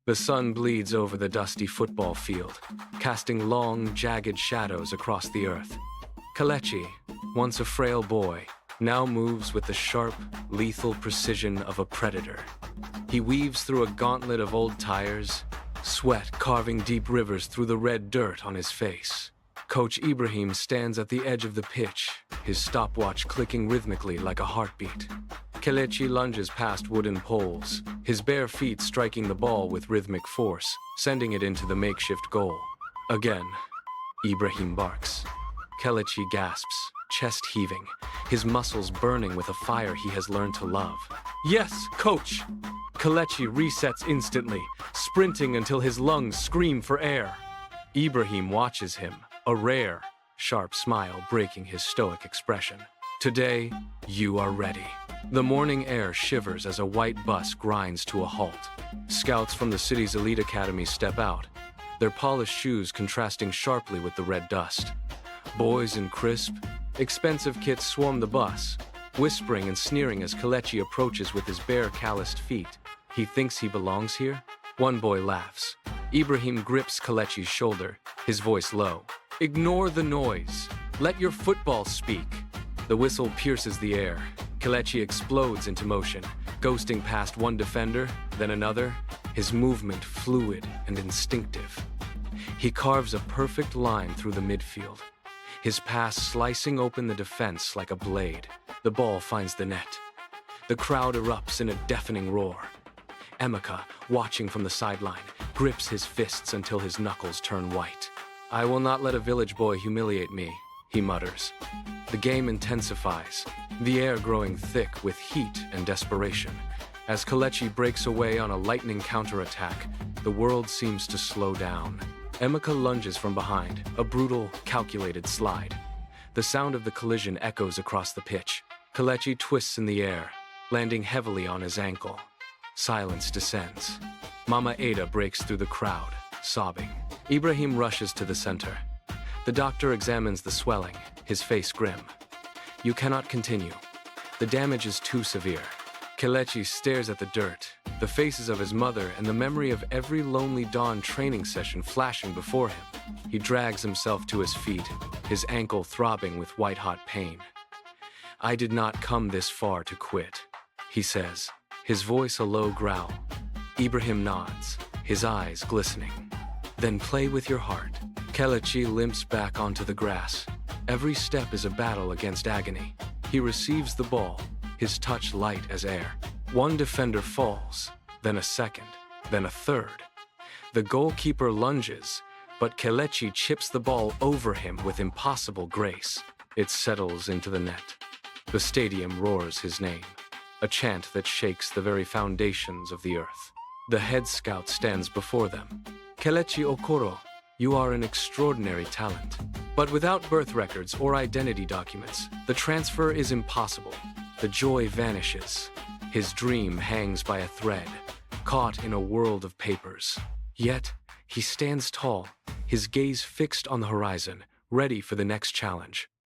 The sun bleeds over the dusty football field, casting long, jagged shadows across the earth. Kelechi, once a frail boy, now moves with the sharp, lethal precision of a predator. He weaves through a gauntlet of old tires, sweat carving deep rivers through the red dirt on his face. Coach Ibrahim stands at the edge of the pitch, his stopwatch clicking rhythmically like a heartbeat. Kelechi lunges past wooden poles, his bare feet striking the ball with rhythmic force, sending it into the makeshift goal. Again, Ibrahim barks. Kelechi gasps, chest heaving, his muscles burning with a fire he has learned to love. Yes, coach! Kelechi resets instantly, sprinting until his lungs scream for air. Ibrahim watches him, a rare, sharp smile breaking his stoic expression. Today, you are ready. The morning air shivers as a white bus grinds to a halt. Scouts from the city's elite academy step out, their polished shoes contrasting sharply with the red dust. Boys in crisp, expensive kits swarm the bus, whispering and sneering as Kelechi approaches with his bare, calloused feet. He thinks he belongs here? One boy laughs. Ibrahim grips Kelechi's shoulder, his voice low. Ignore the noise. Let your football speak. The whistle pierces the air. Kelechi explodes into motion, ghosting past one defender, then another, his movement fluid and instinctive. He carves a perfect line through the midfield, his pass slicing open the defense like a blade. The ball finds the net. The crowd erupts in a deafening roar. Emeka, watching from the sideline, grips his fists until his knuckles turn white. I will not let a village boy humiliate me, he mutters. The game intensifies, the air growing thick with heat and desperation. As Kelechi breaks away on a lightning counterattack, the world seems to slow down. Emeka lunges from behind, a brutal, calculated slide. The sound of the collision echoes across the pitch. Kelechi twists in the air, landing heavily on his ankle. Silence descends. Mama Ada breaks through the crowd, sobbing. Ibrahim rushes to the center. The doctor examines the swelling, his face grim. You cannot continue. The damage is too severe. Kelechi stares at the dirt, the faces of his mother and the memory of every lonely dawn training session flashing before him. He drags himself to his feet, his ankle throbbing with white-hot pain. I did not come this far to quit, he says, his voice a low growl. Ibrahim nods, his eyes glistening. Then play with your heart. Kelechi limps back onto the grass. Every step is a battle against agony. He receives the ball, his touch light as air. One defender falls, then a second, then a third. The goalkeeper lunges, but Kelechi chips the ball over him with impossible grace. It settles into the net. The stadium roars his name, a chant that shakes the very foundations of the earth. The head scout stands before them. Kelechi Okoro, you are an extraordinary talent. But without birth records or identity documents, the transfer is impossible. The joy vanishes. His dream hangs by a thread, caught in a world of papers. Yet, he stands tall, his gaze fixed on the horizon, ready for the next challenge.